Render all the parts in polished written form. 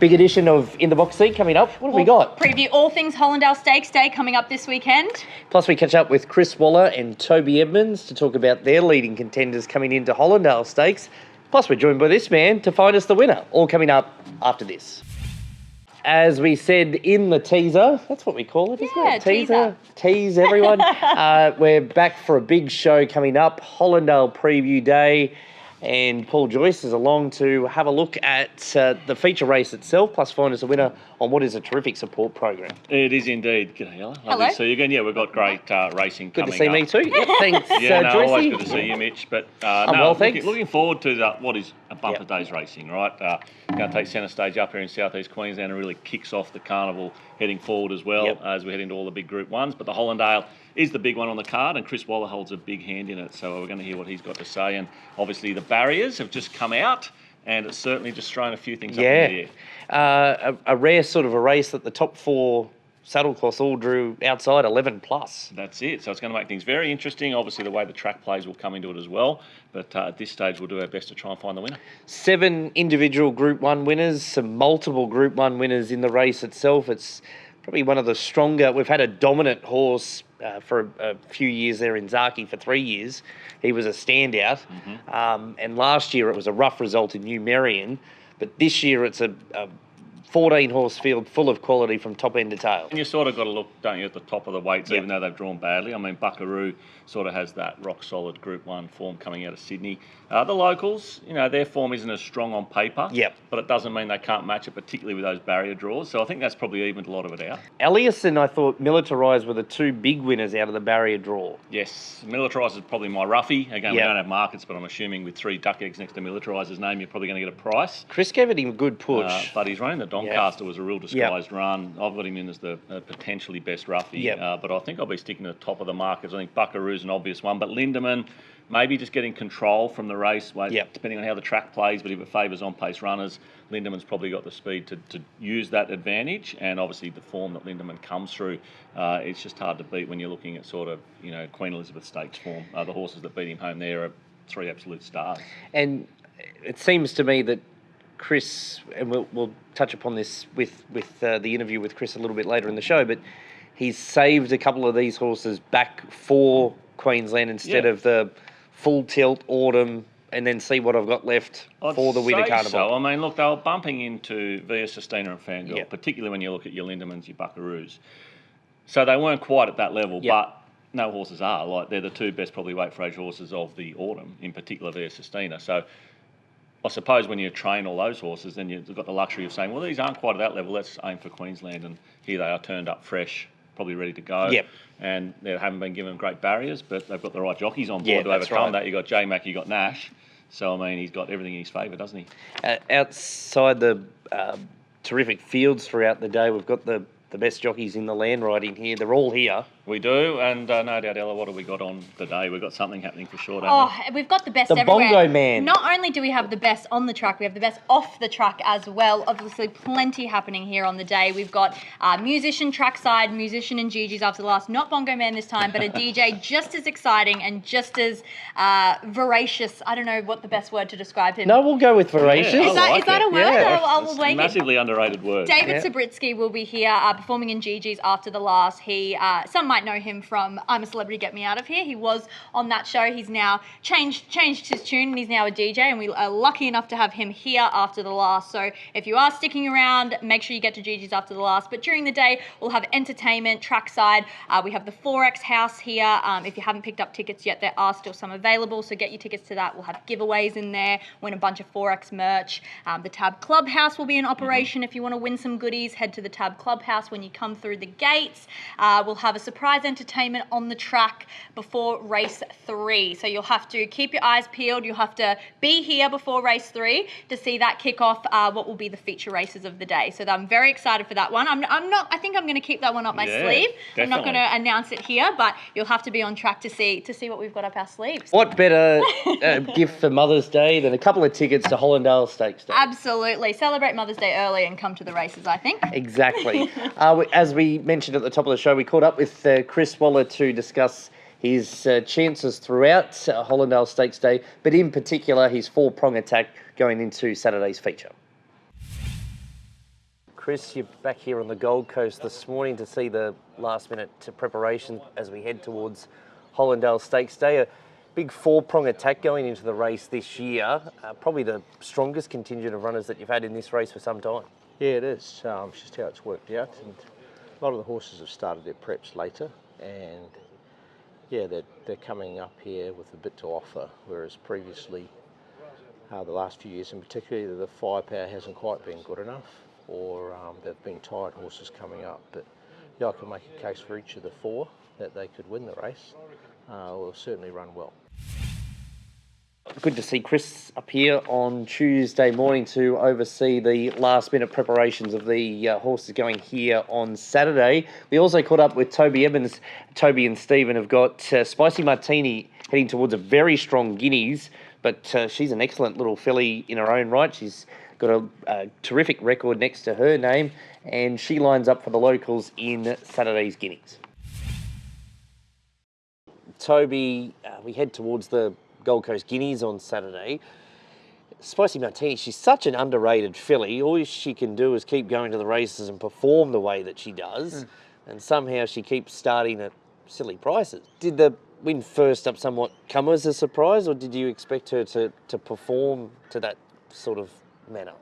Big edition of In the Box Seat coming up. What have we got? Preview all things Hollindale Stakes Day coming up this weekend. Plus, we catch up with Chris Waller and Toby Edmonds to talk about their leading contenders coming into Hollindale Stakes. Plus, we're joined by this man to find us the winner. All coming up after this. As we said in the teaser, that's what we call it, isn't it? Teaser. Tease, everyone. We're back for a big show coming up, Hollindale Preview Day. And Paul Joice is along to have a look at the feature race itself, plus find us a winner on what is a terrific support program. It is indeed. G'day, Ella. Hello. Lovely to see you again. Yeah, we've got great racing Good coming to see up. me too. Yep, thanks, Always Joycey. good to see you, Mitch. But well, thanks. looking forward to what is a bumper day's racing, right? Going to take centre stage up here in southeast Queensland and really kicks off the carnival heading forward as well as we head into all the big Group 1s. But the Hollindale is the big one on the card, and Chris Waller holds a big hand in it. So we're going to hear what he's got to say. And obviously the barriers have just come out, and it's certainly just thrown a few things up in the air. A rare sort of a race that the top four saddlecloths all drew outside 11 plus. That's it. So it's going to make things very interesting. Obviously, the way the track plays will come into it as well. But at this stage, we'll do our best to try and find the winner. 7 individual Group 1 winners, some multiple Group 1 winners in the race itself. It's probably one of the stronger. We've had a dominant horse for a few years there in Zaki for 3 years. He was a standout. And last year it was a rough result in New Marion. But this year it's a 14-horse field full of quality from top end to tail. And you sort of got to look, don't you, at the top of the weights, even though they've drawn badly. I mean, Buckaroo sort of has that rock-solid Group 1 form coming out of Sydney. The locals, their form isn't as strong on paper, but it doesn't mean they can't match it, particularly with those barrier draws. So I think that's probably evened a lot of it out. Elias and I thought Militarised were the 2 big winners out of the barrier draw. Yes, Militarised is probably my roughie. Again, we don't have markets, but I'm assuming with 3 duck eggs next to Militarised's name, you're probably going to get a price. Chris gave it him a good push. But he's running the Doncaster was a real disguised run. I've got him in as the potentially best roughie. But I think I'll be sticking to the top of the markets. I think Buckaroo's an obvious one, but Lindemann, maybe just getting control from the race, depending on how the track plays, but if it favours on-pace runners, Lindemann's probably got the speed to use that advantage, and obviously the form that Lindemann comes through, it's just hard to beat when you're looking at sort of, Queen Elizabeth Stakes form. The horses that beat him home there are 3 absolute stars. And it seems to me that Chris, and we'll touch upon this with the interview with Chris a little bit later in the show, but he's saved a couple of these horses back for Queensland instead of the full tilt autumn and then see what I've got left for the winter carnival. So. I mean, look, they were bumping into Via Sistina and Fangirl, particularly when you look at your Lindemans, your Buckaroos. So they weren't quite at that level, but no horses are. Like, they're the 2 best probably weight for age horses of the autumn, in particular Via Sistina. So I suppose when you train all those horses, then you've got the luxury of saying, well, these aren't quite at that level, let's aim for Queensland. And here they are turned up fresh, probably ready to go. And they haven't been given great barriers, but they've got the right jockeys on board to overcome that. You've got J-Mac, you've got Nash. So, I mean, he's got everything in his favour, doesn't he? Outside the terrific fields throughout the day, we've got the best jockeys in the land riding here. They're all here. We do, and no doubt, Ella, what have we got on the day? We've got something happening for sure, don't we? We've got the best everywhere. The Bongo Man. Not only do we have the best on the track, we have the best off the track as well. Obviously, plenty happening here on the day. We've got musician trackside, musician and Gigi's after the last, not Bongo Man this time, but a DJ just as exciting and just as voracious. I don't know what the best word to describe him. No, we'll go with voracious. Is that a word? Yeah. I'll take massively underrated word. David Sabritsky will be here performing in Gigi's after the last. He, some might know him from I'm a Celebrity, Get Me Out of Here. He was on that show. He's now changed his tune and he's now a DJ, and we are lucky enough to have him here after the last. So if you are sticking around, make sure you get to Gigi's after the last. But during the day, we'll have entertainment, trackside. We have the 4X house here. If you haven't picked up tickets yet, there are still some available, so get your tickets to that. We'll have giveaways in there, win a bunch of 4X merch. The Tab Clubhouse will be in operation. If you want to win some goodies, head to the Tab Clubhouse when you come through the gates. We'll have a surprise entertainment on the track before race 3. So you'll have to keep your eyes peeled. You'll have to be here before race 3 to see that kick off what will be the feature races of the day. So I'm very excited for that one. I think I'm going to keep that one up my sleeve. Definitely. I'm not going to announce it here, but you'll have to be on track to see what we've got up our sleeves. What better gift for Mother's Day than a couple of tickets to Hollindale Stakes Day? Absolutely. Celebrate Mother's Day early and come to the races, I think. Exactly. As we mentioned at the top of the show, we caught up with Chris Waller to discuss his chances throughout Hollindale Stakes Day, but in particular his 4-prong attack going into Saturday's feature. Chris, you're back here on the Gold Coast this morning to see the last-minute preparation as we head towards Hollindale Stakes Day. A big four-prong attack going into the race this year. Probably the strongest contingent of runners that you've had in this race for some time. Yeah, it is. It's just how it's worked out. And a lot of the horses have started their preps later, and yeah, they're coming up here with a bit to offer, whereas previously, the last few years in particular, the firepower hasn't quite been good enough, or they've been tired horses coming up. But yeah, I can make a case for each of the four that they could win the race. Will certainly run well. Good to see Chris up here on Tuesday morning to oversee the last-minute preparations of the horses going here on Saturday. We also caught up with Toby Evans. Toby and Stephen have got Spicy Martini heading towards a very strong Guineas, but she's an excellent little filly in her own right. She's got a terrific record next to her name, and she lines up for the locals in Saturday's Guineas. Toby, we head towards the Gold Coast Guineas on Saturday. Spicy Martini, she's such an underrated filly. All she can do is keep going to the races and perform the way that she does, and somehow she keeps starting at silly prices. Did the win first up somewhat come as a surprise, or did you expect her to perform to that sort of manner?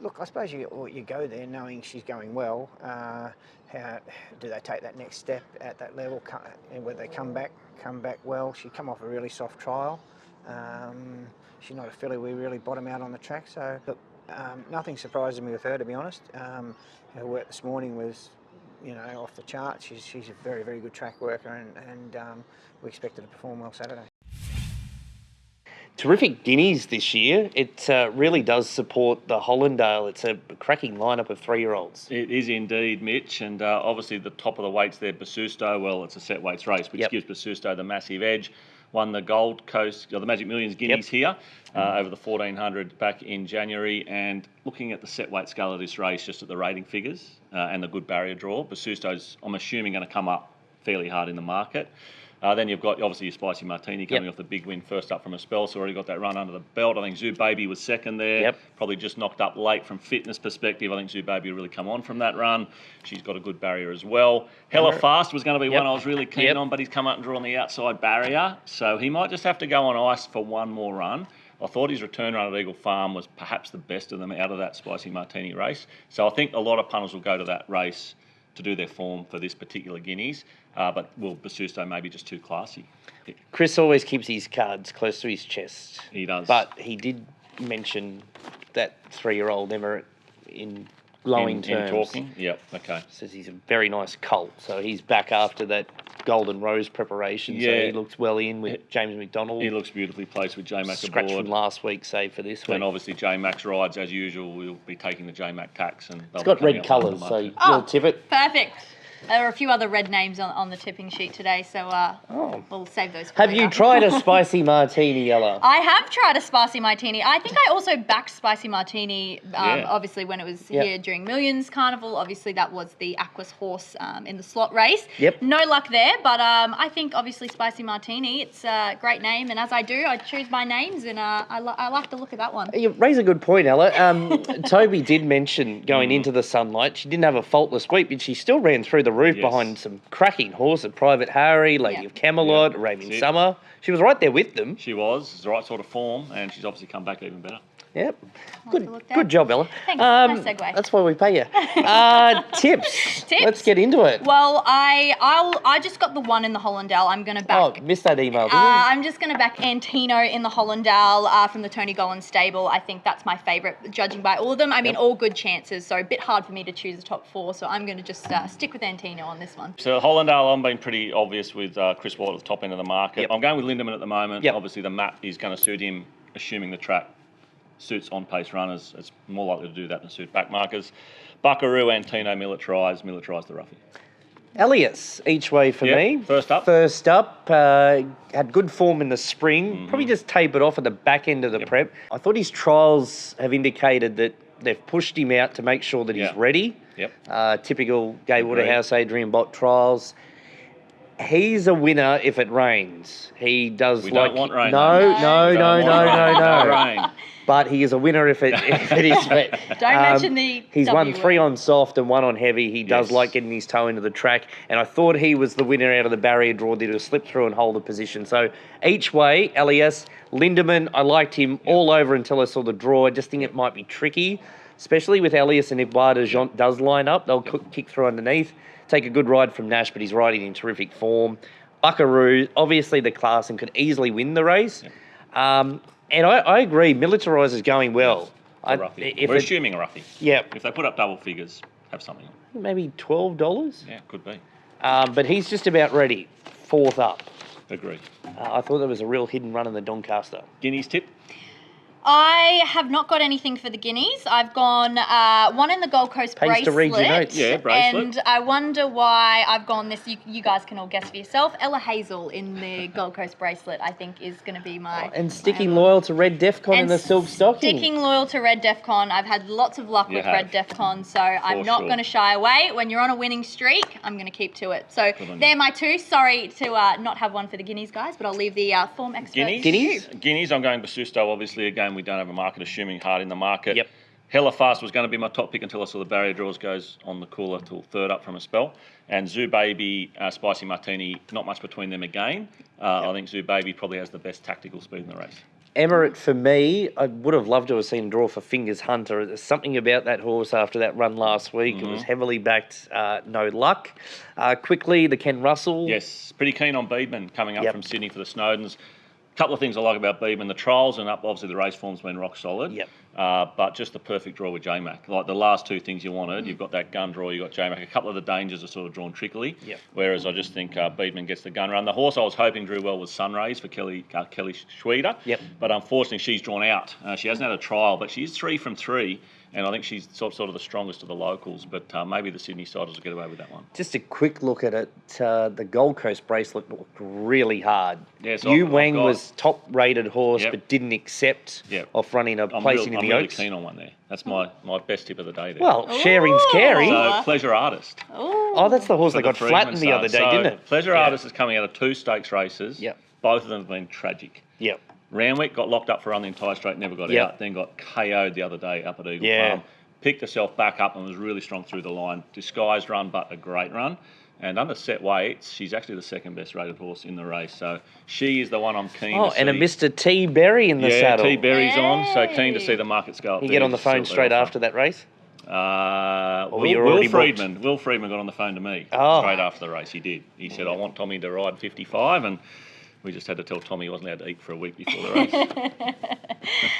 Look, I suppose you go there knowing she's going well. How do they take that next step at that level? And whether they come back well. She come off a really soft trial. She's not a filly we really bottom out on the track. So look, nothing surprises me with her, to be honest. Her work this morning was, off the charts. She's a very, very good track worker, and we expect her to perform well Saturday. Terrific Guineas this year. It really does support the Hollindale. It's a cracking lineup of 3-year-olds. It is indeed, Mitch, and obviously the top of the weights there, Basusto. Well, it's a set weights race, which gives Basusto the massive edge. Won the Gold Coast, or the Magic Millions Guineas here over the 1400 back in January. And looking at the set weight scale of this race, just at the rating figures and the good barrier draw, Basusto's, I'm assuming, going to come up fairly hard in the market. Then you've got, obviously, your Spicy Martini coming off the big win first up from a spell, so already got that run under the belt. I think Zoo Baby was second there. Probably just knocked up late from fitness perspective. I think Zoo Baby will really come on from that run. She's got a good barrier as well. Hella Fast was going to be one I was really keen on, but he's come out and drawn the outside barrier, so he might just have to go on ice for one more run. I thought his return run at Eagle Farm was perhaps the best of them out of that Spicy Martini race. So I think a lot of punters will go to that race to do their form for this particular Guineas. But will Basusto maybe just too classy? Chris always keeps his cards close to his chest. He does. But he did mention that 3-year-old Emma in glowing terms. In talking? Yep, okay. Says he's a very nice colt. So he's back after that Golden Rose preparation. So he looks well in with James McDonald. He looks beautifully placed with J-Mac Scratch aboard. from last week, save for this week. And obviously J-Mac's rides, as usual, we'll be taking the J-Mac tax. And it's got red colours, so you'll tip it. Perfect. There are a few other red names on the tipping sheet today, so we'll save those for Have later. you tried a Spicy Martini, Ella? I have tried a Spicy Martini. I think I also backed Spicy Martini, obviously, when it was here during Millions Carnival. Obviously, that was the Aquas horse in the slot race. No luck there, but I think, obviously, Spicy Martini, it's a great name. And as I do, I choose my names, and I like the look of that one. You raise a good point, Ella. Toby did mention going into the sunlight. She didn't have a faultless week, but she still ran through the roof behind some cracking horses, Private Harry, Lady of Camelot, Raving Summer. She was right there with them. She was. It's the right sort of form, and she's obviously come back even better. Yep. Good job, Ella. Thanks. Nice segue. That's why we pay you. Tips. Let's get into it. Well, I just got the one in the Hollindale. I'm going to back... Oh, missed that email, didn't you? I'm just going to back Antino in the Hollindale from the Tony Gollan stable. I think that's my favourite, judging by all of them. I mean, all good chances, so a bit hard for me to choose the top 4, so I'm going to just stick with Antino on this one. So Hollindale, I'm being pretty obvious with Chris White at the top end of the market. I'm going with Lindemann at the moment. Obviously, the map is going to suit him, assuming the track suits on-pace runners. It's more likely to do that than suit back markers. Buckaroo, Antino, militarise the roughie. Elias, each way for me. First up. Had good form in the spring. Probably just tapered off at the back end of the prep. I thought his trials have indicated that they've pushed him out to make sure that he's ready. Typical Gay Waterhouse, Adrian Bott trials. He's a winner if it rains. He does We like don't want rain, no, though. no, We no, don't no, want no, rain. no. Rain. But he is a winner if it is wet. Don't mention the He's W won 3 word. on soft and 1 on heavy. He does Yes. like getting his toe into the track, and I thought he was the winner out of the barrier draw. Did a slip through and hold a position. So each way, Elias Lindemann, I liked him all over until I saw the draw. I just think it might be tricky, especially with Elias, and if Barder does line up, they'll kick through underneath. Take a good ride from Nash, but he's riding in terrific form. Buckaroo, obviously the class and could easily win the race. And I agree, Militarise is going well. A roughie. We're assuming a roughie. Yeah. If they put up double figures, have something. Maybe $12. Yeah, could be. But he's just about ready. 4th up. Agree. I thought there was a real hidden run in the Doncaster. Guineas tip? I have not got anything for the Guineas. I've gone one in the Gold Coast Pays bracelet. to read your notes. Yeah, bracelet. And I wonder why I've gone this. You guys can all guess for yourself. Ella Hazel in the Gold Coast bracelet, I think, is going to be my... And sticking loyal to Red Defcon in the silk stocking. Sticking loyal to Red Defcon. I've had lots of luck with Red Defcon, so I'm not going to shy away. When you're on a winning streak, I'm going to keep to it. So they're my 2. Sorry to not have one for the Guineas, guys, but I'll leave the form experts. Guineas, I'm going Basusto, obviously. Again, we don't have a market, assuming hard in the market. Yep. Hella Fast was going to be my top pick until I saw the barrier draws, goes on the cooler till 3rd up from a spell. And Zoo Baby, Spicy Martini, not much between them again. I think Zoo Baby probably has the best tactical speed in the race. Emirate, for me, I would have loved to have seen a draw for Fingers Hunter. There's something about that horse after that run last week. It was heavily backed, no luck. Quickly, the Ken Russell. Yes, pretty keen on Beedman coming up from Sydney for the Snowdens. Couple of things I like about Beedman. The trials and obviously the race form's been rock solid. Yep. But just the perfect draw with J-Mac. Like the last 2 things you wanted, you've got that gun draw, you've got J-Mac. A couple of the dangers are sort of drawn trickily. Yep. Whereas I just think Beedman gets the gun run. The horse I was hoping drew well was Sunrays for Kelly Schweder. Yep. But unfortunately she's drawn out. She hasn't had a trial, but she's 3 from 3. And I think she's sort of the strongest of the locals, but maybe the Sydney Siders will get away with that one. Just a quick look at it. The Gold Coast bracelet looked really hard. Yeah, so Yu Wang was top-rated horse, Yep. but didn't accept off running a placing in the I'm really Oaks. keen on one there. That's my best tip of the day there. Well, sharing's scary. So Pleasure Artist. Oh, that's the horse For that got Freedman flattened the other day, start. didn't So it? Pleasure Artist is coming out of 2 stakes races. Yep. Both of them have been tragic. Yep. Randwick got locked up for run the entire straight, never got out, then got KO'd the other day up at Eagle Farm. Picked herself back up and was really strong through the line. Disguised run, but a great run. And under set weights, she's actually the 2nd best rated horse in the race. So she is the one I'm keen to see. And a Mr. T. Berry in the saddle. T. Berry's on, so keen to see the markets go up. You get on the phone straight after that race? Will Friedman got on the phone to me straight after the race. He did. He said, I want Tommy to ride 55, and we just had to tell Tommy he wasn't allowed to eat for a week before the race.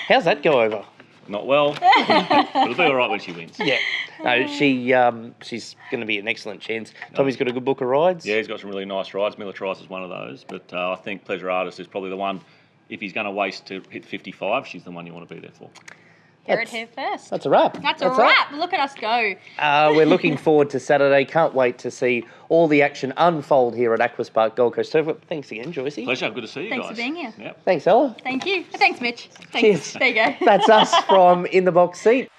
How's that go over? Not well. It'll be all right when she wins. Yeah. No, she's going to be an excellent chance. Tommy's got a good book of rides. Yeah, he's got some really nice rides. Militarise is one of those. But I think Pleasure Artist is probably the one, if he's going to waste to hit 55, she's the one you want to be there for. Hear it here first. That's a wrap. That's a wrap. Look at us go. We're looking forward to Saturday. Can't wait to see all the action unfold here at Aquis Park Gold Coast. So thanks again, Joycey. Pleasure. Good to see you Thanks guys. for being here. Yep. Thanks, Ella. Thank you. Thanks, Mitch. Thanks. Cheers. There you go. That's us from In the Box Seat.